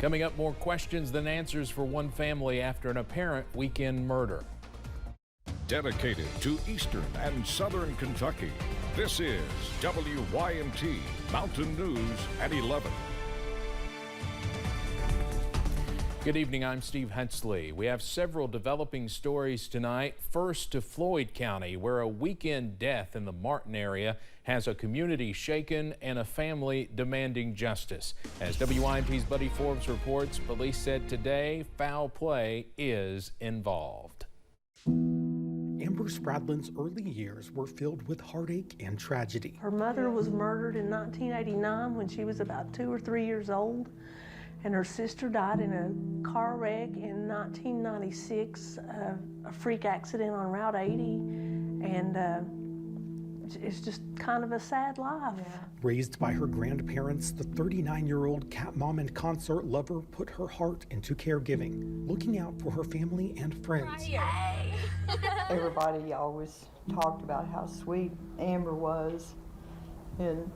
Coming up, more questions than answers for one family after an apparent weekend murder. Dedicated to Eastern and Southern Kentucky, this is WYMT Mountain News at 11. Good evening, I'm Steve Hensley. We have several developing stories tonight. First to Floyd County, where a weekend death in the Martin area has a community shaken and a family demanding justice. As WYMT's Buddy Forbes reports, police said today foul play is involved. Amber Spradlin's early years were filled with heartache and tragedy. Her mother was murdered in 1989 when she was about 2 or 3 years old, and her sister died in a car wreck in 1996, a freak accident on Route 80, and it's just kind of a sad life. Yeah. Raised by her grandparents, the 39-year-old cat mom and concert lover put her heart into caregiving, looking out for her family and friends. Everybody always talked about how sweet Amber was and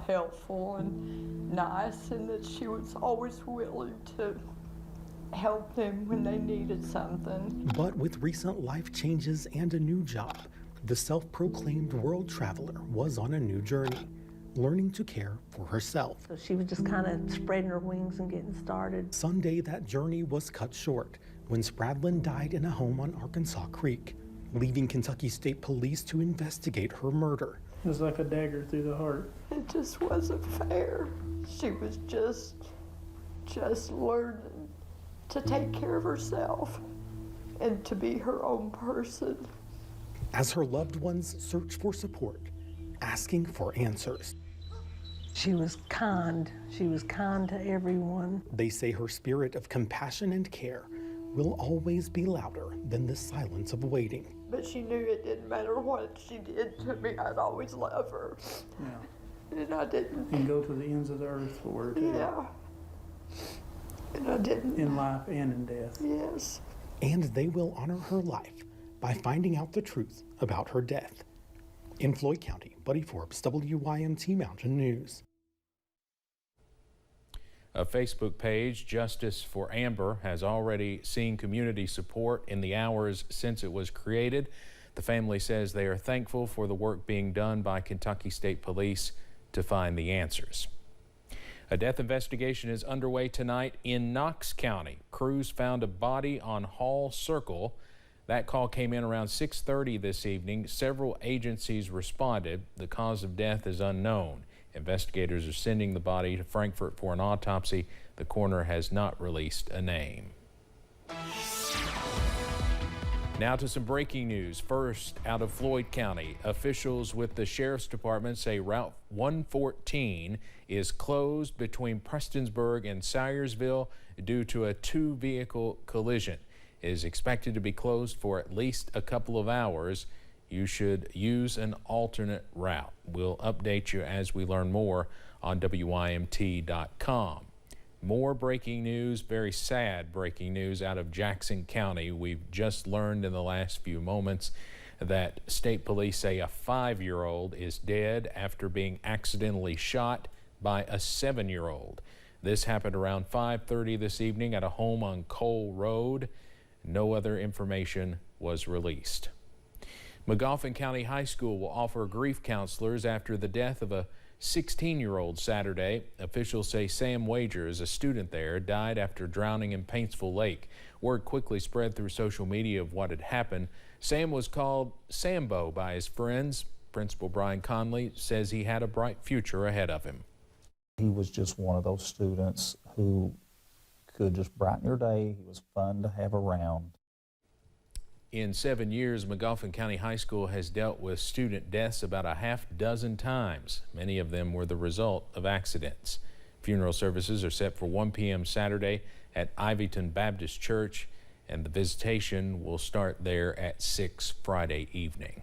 helpful and nice, and that she was always willing to help them when they needed something. But with recent life changes and a new job, the self-proclaimed world traveler was on a new journey, learning to care for herself. So she was just kind of spreading her wings and getting started. Sunday, that journey was cut short when Spradlin died in a home on Arkansas Creek, leaving Kentucky State Police to investigate her murder. It was like a dagger through the heart. It just wasn't fair. She was just learning to take care of herself and to be her own person. As her loved ones search for support, asking for answers. She was kind. She was kind to everyone. They say her spirit of compassion and care will always be louder than the silence of waiting. But she knew it didn't matter what she did to me, I'd always love her. Yeah. And I didn't. And go to the ends of the earth for her, too. Yeah. And I didn't. In life and in death. Yes. And they will honor her life by finding out the truth about her death. In Floyd County, Buddy Forbes, WYMT Mountain News. A Facebook page, Justice for Amber, has already seen community support in the hours since it was created. The family says they are thankful for the work being done by Kentucky State Police to find the answers. A death investigation is underway tonight in Knox County. Crews found a body on Hall Circle. That call came in around 6:30 this evening. Several agencies responded. The cause of death is unknown. Investigators are sending the body to Frankfort for an autopsy. The coroner has not released a name. Now to some breaking news. First, out of Floyd County, officials with the Sheriff's Department say Route 114 is closed between Prestonsburg and Syersville due to a two-vehicle collision. It is expected to be closed for at least a couple of hours. You should use an alternate route. We'll update you as we learn more on WYMT.com. More breaking news, very sad breaking news out of Jackson County. We've just learned in the last few moments that state police say a 5-year-old is dead after being accidentally shot by a 7-year-old. This happened around 5:30 this evening at a home on Cole Road. No other information was released. Magoffin County High School will offer grief counselors after the death of a 16-year-old Saturday. Officials say Sam Wagers, a student there, died after drowning in Paintsville Lake. Word quickly spread through social media of what had happened. Sam was called Sambo by his friends. Principal Brian Conley says he had a bright future ahead of him. He was just one of those students who could just brighten your day. He was fun to have around. In 7 years, Magoffin County High School has dealt with student deaths about a half dozen times. Many of them were the result of accidents. Funeral services are set for 1 p.m. Saturday at Ivyton Baptist Church, and the visitation will start there at 6 Friday evening.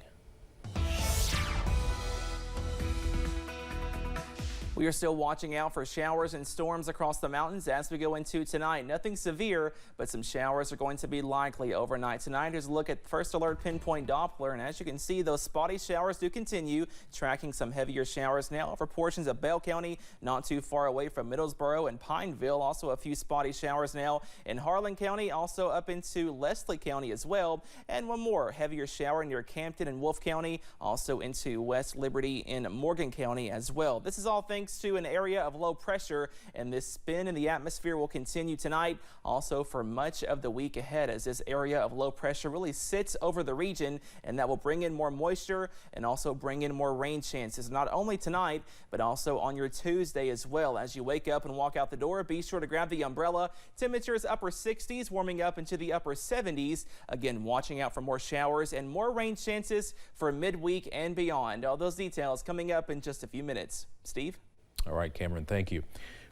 We are still watching out for showers and storms across the mountains as we go into tonight. Nothing severe, but some showers are going to be likely overnight tonight. Here's a look at First Alert Pinpoint Doppler, and as you can see, those spotty showers do continue, tracking some heavier showers now over portions of Bell County, not too far away from Middlesboro and Pineville. Also a few spotty showers now in Harlan County, also up into Leslie County as well, and one more heavier shower near Campton and Wolfe County, also into West Liberty in Morgan County as well. This is all thanks to an area of low pressure, and this spin in the atmosphere will continue tonight, also for much of the week ahead, as this area of low pressure really sits over the region, and that will bring in more moisture and also bring in more rain chances, not only tonight but also on your Tuesday as well. As you wake up and walk out the door, be sure to grab the umbrella. Temperatures upper 60s, warming up into the upper 70s. Again, watching out for more showers and more rain chances for midweek and beyond. All those details coming up in just a few minutes. Steve? All right, Cameron, thank you.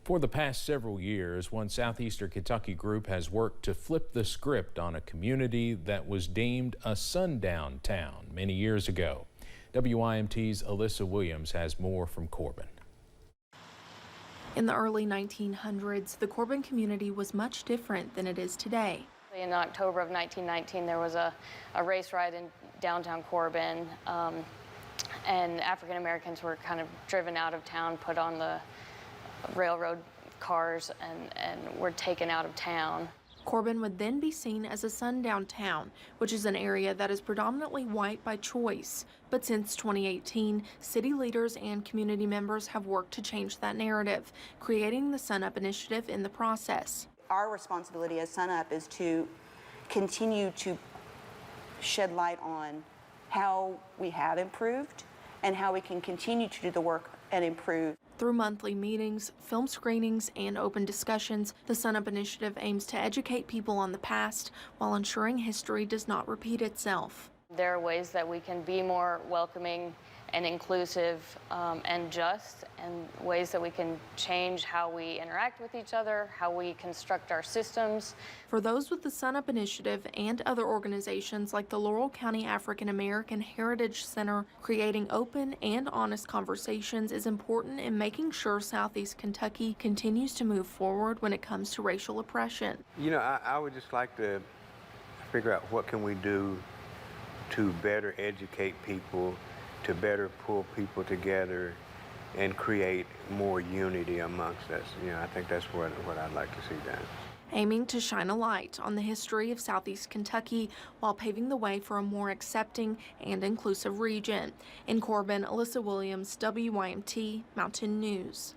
For the past several years, one southeastern Kentucky group has worked to flip the script on a community that was deemed a sundown town many years ago. WYMT's Alyssa Williams has more from Corbin. In the early 1900s, the Corbin community was much different than it is today. In October of 1919, there was a race ride in downtown Corbin, and African Americans were kind of driven out of town, put on the railroad cars, and were taken out of town. Corbin would then be seen as a sundown town, which is an area that is predominantly white by choice. But since 2018, city leaders and community members have worked to change that narrative, creating the Sun Up initiative in the process. Our responsibility as Sun Up is to continue to shed light on how we have improved and how we can continue to do the work and improve. Through monthly meetings, film screenings, and open discussions, the Sun Up initiative aims to educate people on the past while ensuring history does not repeat itself. There are ways that we can be more welcoming and inclusive and just, and ways that we can change how we interact with each other, how we construct our systems. For those with the Sun Up initiative and other organizations like the Laurel County African American Heritage Center, creating open and honest conversations is important in making sure Southeast Kentucky continues to move forward when it comes to racial oppression. You know, I would just like to figure out what can we do to better educate people, to better pull people together and create more unity amongst us. You know, I think that's what I'd like to see done. Aiming to shine a light on the history of Southeast Kentucky while paving the way for a more accepting and inclusive region. In Corbin, Alyssa Williams, WYMT Mountain News.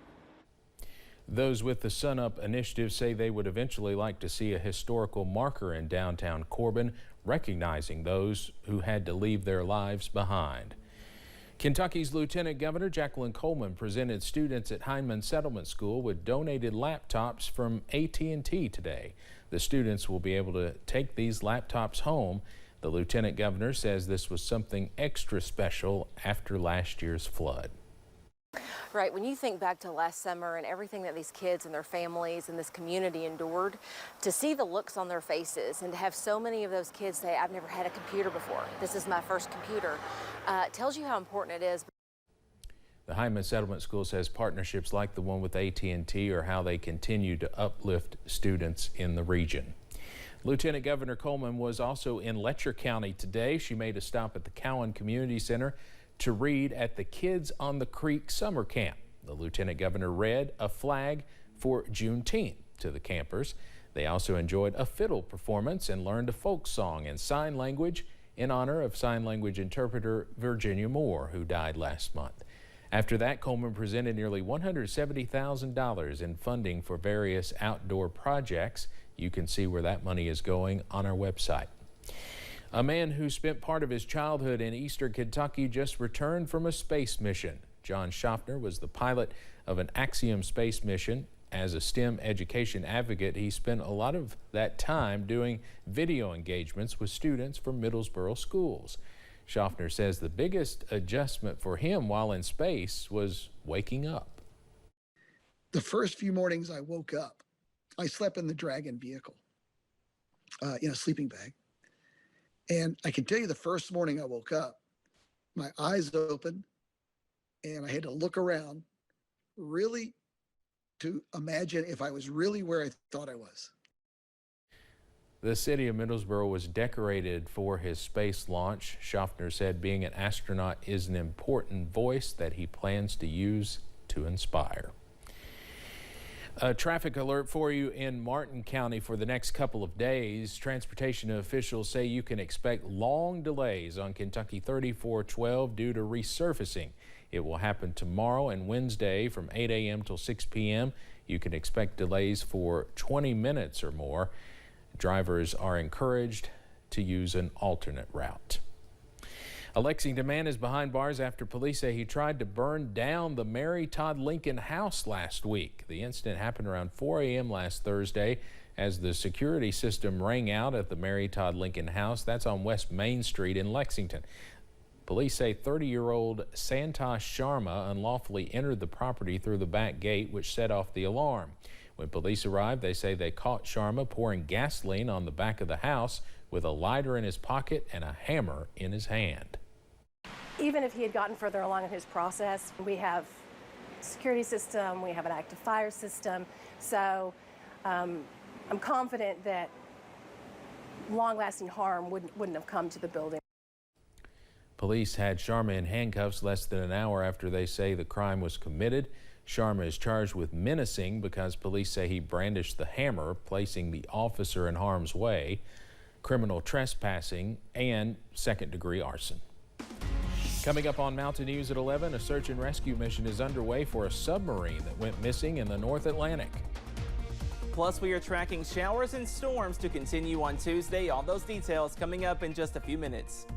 Those with the Sun Up initiative say they would eventually like to see a historical marker in downtown Corbin, recognizing those who had to leave their lives behind. Kentucky's Lieutenant Governor Jacqueline Coleman presented students at Heinemann Settlement School with donated laptops from AT&T today. The students will be able to take these laptops home. The Lieutenant Governor says this was something extra special after last year's flood. Right, when you think back to last summer and everything that these kids and their families and this community endured, to see the looks on their faces and to have so many of those kids say, I've never had a computer before, this is my first computer, tells you how important it is. The Heinemann Settlement School says partnerships like the one with AT&T are how they continue to uplift students in the region. Lieutenant Governor Coleman was also in Letcher County today. She made a stop at the Cowan Community Center to read at the Kids on the Creek summer camp. The Lieutenant Governor read a flag for Juneteenth to the campers. They also enjoyed a fiddle performance and learned a folk song in sign language in honor of sign language interpreter Virginia Moore, who died last month. After that, Coleman presented nearly $170,000 in funding for various outdoor projects. You can see where that money is going on our website. A man who spent part of his childhood in eastern Kentucky just returned from a space mission. John Schaffner was the pilot of an Axiom space mission. As a STEM education advocate, he spent a lot of that time doing video engagements with students from Middlesboro schools. Schaffner says the biggest adjustment for him while in space was waking up. The first few mornings I woke up, I slept in the Dragon vehicle, in a sleeping bag. And I can tell you the first morning I woke up, my eyes opened and I had to look around really to imagine if I was really where I thought I was. The city of Middlesboro was decorated for his space launch. Schaffner said being an astronaut is an important voice that he plans to use to inspire. A traffic alert for you in Martin County for the next couple of days. Transportation officials say you can expect long delays on Kentucky 3412 due to resurfacing. It will happen tomorrow and Wednesday from 8 a.m. till 6 p.m. You can expect delays for 20 minutes or more. Drivers are encouraged to use an alternate route. A Lexington man is behind bars after police say he tried to burn down the Mary Todd Lincoln house last week. The incident happened around 4 a.m. last Thursday as the security system rang out at the Mary Todd Lincoln house. That's on West Main Street in Lexington. Police say 30-year-old Santosh Sharma unlawfully entered the property through the back gate, which set off the alarm. When police arrived, they say they caught Sharma pouring gasoline on the back of the house with a lighter in his pocket and a hammer in his hand. Even if he had gotten further along in his process, we have a security system, we have an active fire system, so I'm confident that long-lasting harm wouldn't have come to the building. Police had Sharma in handcuffs less than an hour after they say the crime was committed. Sharma is charged with menacing because police say he brandished the hammer, placing the officer in harm's way, criminal trespassing, and second-degree arson. Coming up on Mountain News at 11, a search and rescue mission is underway for a submarine that went missing in the North Atlantic. Plus, we are tracking showers and storms to continue on Tuesday. All those details coming up in just a few minutes.